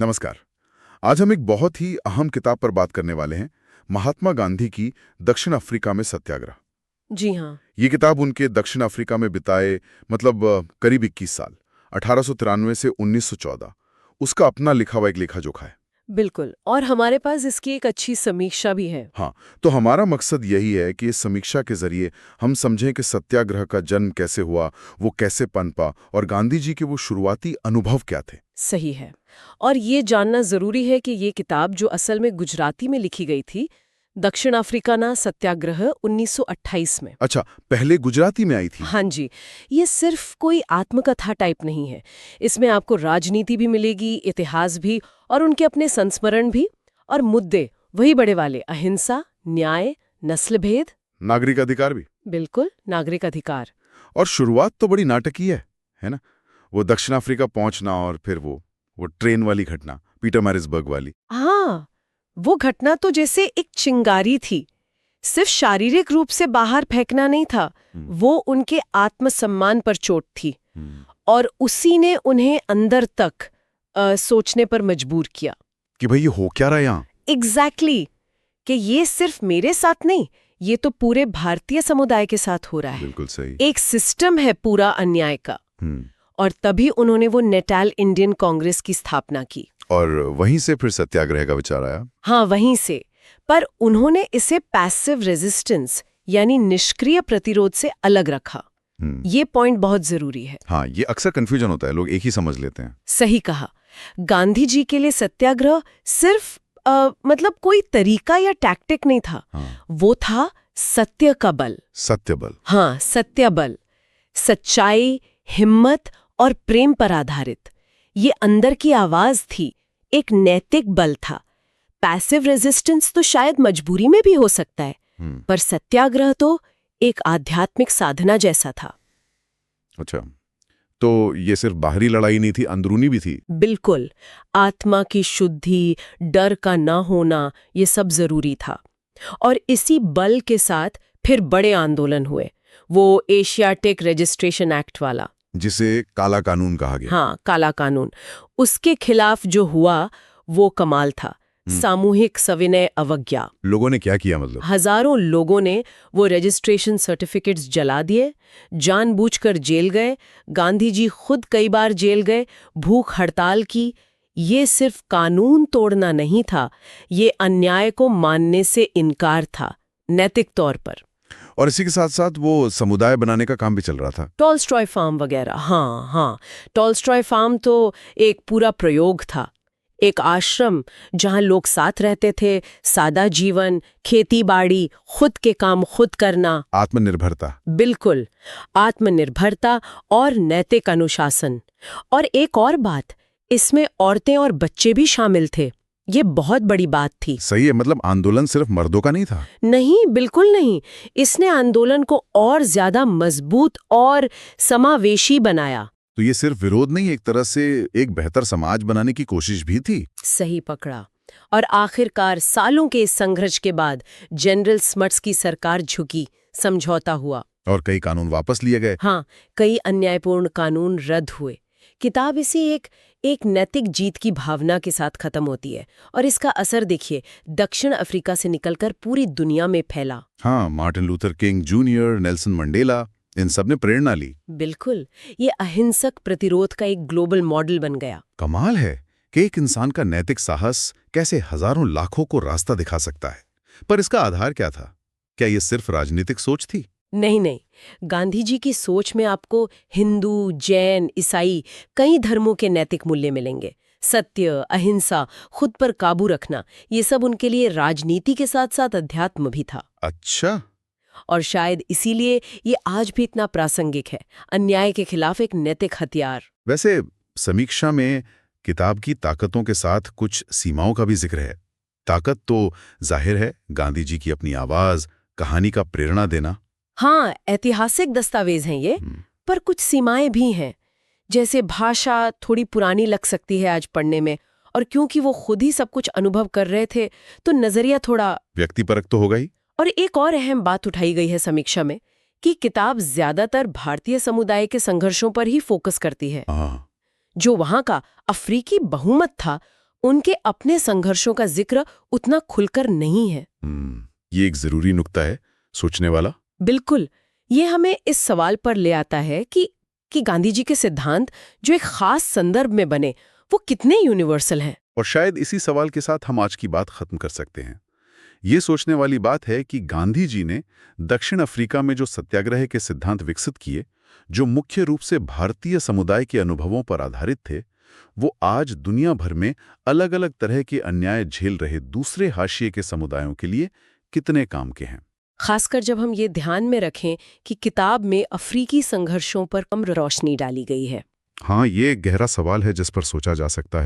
नमस्कार। आज हम एक बहुत ही अहम किताब पर बात करने वाले हैं, महात्मा गांधी की दक्षिण अफ्रीका में सत्याग्रह। जी हाँ। ये किताब उनके दक्षिण अफ्रीका में बिताए करीब 21 साल 1893 से 1914 उसका अपना लिखा हुआ एक लेखा-जोखा है। बिल्कुल, और हमारे पास इसकी एक अच्छी समीक्षा भी है। हाँ, तो हमारा मकसद यही है कि इस समीक्षा के जरिए हम समझें कि सत्याग्रह का जन्म कैसे हुआ, वो कैसे पनपा और गांधी जी के वो शुरुआती अनुभव क्या थे। सही है। और ये जानना जरूरी है कि ये किताब जो असल में गुजराती में लिखी गई थी, दक्षिण अफ्रीका ना सत्याग्रह 1928 में। अच्छा, पहले गुजराती में आई थी। हाँ जी, ये सिर्फ कोई आत्मकथा टाइप नहीं है। इसमें आपको राजनीति भी मिलेगी, इतिहास भी, और उनके अपने संस्मरण भी, और मुद्दे वही बड़े वाले अहिंसा, न्याय, नस्ल भेद, नागरिक अधिकार भी। बिल्कुल नागरिक अधिकार। और शुरुआत तो बड़ी नाटकीय है ना? वो दक्षिण अफ्रीका पहुंचना और फिर वो ट्रेन वाली घटना, पीटरमैरिट्सबर्ग वाली। हाँ, वो घटना तो जैसे एक चिंगारी थी। सिर्फ शारीरिक रूप से बाहर फेंकना नहीं था, वो उनके आत्मसम्मान पर चोट थी, और उसी ने उन्हें अंदर तक सोचने पर मजबूर किया कि भाई ये हो क्या रहा है यहाँ। एग्जैक्टली कि ये सिर्फ मेरे साथ नहीं, ये तो पूरे भारतीय समुदाय के साथ हो रहा है। बिल्कुल सही। एक सिस्टम है पूरा अन्याय का। और तभी उन्होंने वो नेटाल इंडियन कांग्रेस की स्थापना की। और वहीं से फिर सत्याग्रह का विचार आया। हाँ, वहीं से। पर उन्होंने इसे पैसिव रेजिस्टेंस यानी निष्क्रिय प्रतिरोध से अलग रखा। ये पॉइंट बहुत जरूरी है। हाँ, ये अक्सर कंफ्यूजन होता है, लोग एक ही समझ लेते हैं। सही कहा। गांधी जी के लिए सत्याग्रह सिर्फ कोई तरीका या टैक्टिक नहीं था। वो था सत्य का बल। सत्य बल। हाँ, सत्य बल। सच्चाई, हिम्मत और प्रेम पर आधारित। ये अंदर की आवाज थी, एक नैतिक बल था। पैसिव रेजिस्टेंस तो शायद मजबूरी में भी हो सकता है, पर सत्याग्रह तो एक आध्यात्मिक साधना जैसा था। अच्छा, तो ये सिर्फ बाहरी लड़ाई नहीं थी, अंदरूनी भी थी। बिल्कुल, आत्मा की शुद्धि, डर का ना होना, ये सब जरूरी था। और इसी बल के साथ फिर बड़े आंदोलन हुए, वो एशियाटिक रजिस्ट्रेशन एक्ट वाला, जिसे काला कानून कहा गया। हाँ, काला कानून। उसके खिलाफ जो हुआ वो कमाल था। सामूहिक सविनय अवज्ञा। लोगों ने क्या किया मतलब? हजारों लोगों ने वो रजिस्ट्रेशन सर्टिफिकेट्स जला दिए, जानबूझकर जेल गए। गांधी जी खुद कई बार जेल गए, भूख हड़ताल की। ये सिर्फ कानून तोड़ना नहीं था, ये अन्याय को मानने से इनकार था, नैतिक तौर पर। और इसी के साथ साथ वो समुदाय बनाने का काम भी चल रहा था। टॉलस्टॉय फार्म वगैरह। हाँ, टॉलस्टॉय फार्म तो एक पूरा प्रयोग था। एक आश्रम जहां लोग साथ रहते थे, सादा जीवन, खेती बाड़ी, खुद के काम खुद करना। आत्मनिर्भरता। बिल्कुल, आत्मनिर्भरता और नैतिक अनुशासन। और एक और बात, इसमें औरतें और बच्चे भी शामिल थे। ये बहुत बड़ी बात थी। सही है, मतलब आंदोलन सिर्फ मर्दों का नहीं था। नहीं, बिल्कुल नहीं। इसने आंदोलन को और ज्यादा मजबूत और समावेशी बनाया। तो ये सिर्फ विरोध नहीं, एक तरह से एक बेहतर समाज बनाने की कोशिश भी थी। सही पकड़ा। और आखिरकार सालों के इस संघर्ष के बाद जनरल स्मट्स की सरकार झुकी, समझौता हुआ और कई कानून वापस लिए गए। हाँ, कई अन्यायपूर्ण कानून रद्द हुए। किताब इसी एक नैतिक जीत की भावना के साथ खत्म होती है, और इसका असर देखिए दक्षिण अफ्रीका से निकलकर पूरी दुनिया में फैला। हाँ, Martin Luther King Junior, Nelson Mandela, इन सब ने प्रेरणा ली। बिल्कुल, ये अहिंसक प्रतिरोध का एक ग्लोबल मॉडल बन गया। कमाल है कि एक इंसान का नैतिक साहस कैसे हजारों लाखों को रास्ता दिखा सकता है। पर इसका आधार क्या था? क्या ये सिर्फ राजनीतिक सोच थी? नहीं, गांधी जी की सोच में आपको हिंदू, जैन, ईसाई कई धर्मों के नैतिक मूल्य मिलेंगे। सत्य, अहिंसा, खुद पर काबू रखना, ये सब उनके लिए राजनीति के साथ साथ अध्यात्म भी था। अच्छा। और शायद इसीलिए ये आज भी इतना प्रासंगिक है, अन्याय के खिलाफ एक नैतिक हथियार। वैसे समीक्षा में किताब की ताकतों के साथ कुछ सीमाओं का भी जिक्र है। ताकत तो जाहिर है, गांधी जी की अपनी आवाज, कहानी का प्रेरणा देना। हाँ, ऐतिहासिक दस्तावेज हैं ये, पर कुछ सीमाएं भी हैं। जैसे भाषा थोड़ी पुरानी लग सकती है आज पढ़ने में, और क्योंकि वो खुद ही सब कुछ अनुभव कर रहे थे तो नजरिया थोड़ा व्यक्तिपरक तो होगा ही। और एक और अहम बात उठाई गई है समीक्षा में कि किताब ज्यादातर भारतीय समुदाय के संघर्षों पर ही फोकस करती है। जो वहां का अफ्रीकी बहुमत था उनके अपने संघर्षों का जिक्र उतना खुलकर नहीं है। ये एक जरूरी नुक्ता है, सोचने वाला। बिल्कुल। ये हमें इस सवाल पर ले आता है कि गांधी जी के सिद्धांत जो एक खास संदर्भ में बने, वो कितने यूनिवर्सल हैं। और शायद इसी सवाल के साथ हम आज की बात खत्म कर सकते हैं। ये सोचने वाली बात है कि गांधी जी ने दक्षिण अफ्रीका में जो सत्याग्रह के सिद्धांत विकसित किए, जो मुख्य रूप से भारतीय समुदाय के अनुभवों पर आधारित थे, वो आज दुनिया भर में अलग अलग तरह के अन्याय झेल रहे दूसरे हाशिए के समुदायों के लिए कितने काम के हैं। खासकर जब हम ये ध्यान में रखें कि किताब में अफ्रीकी संघर्षों पर कम रोशनी डाली गई है। हाँ, ये एक गहरा सवाल है जिस पर सोचा जा सकता है।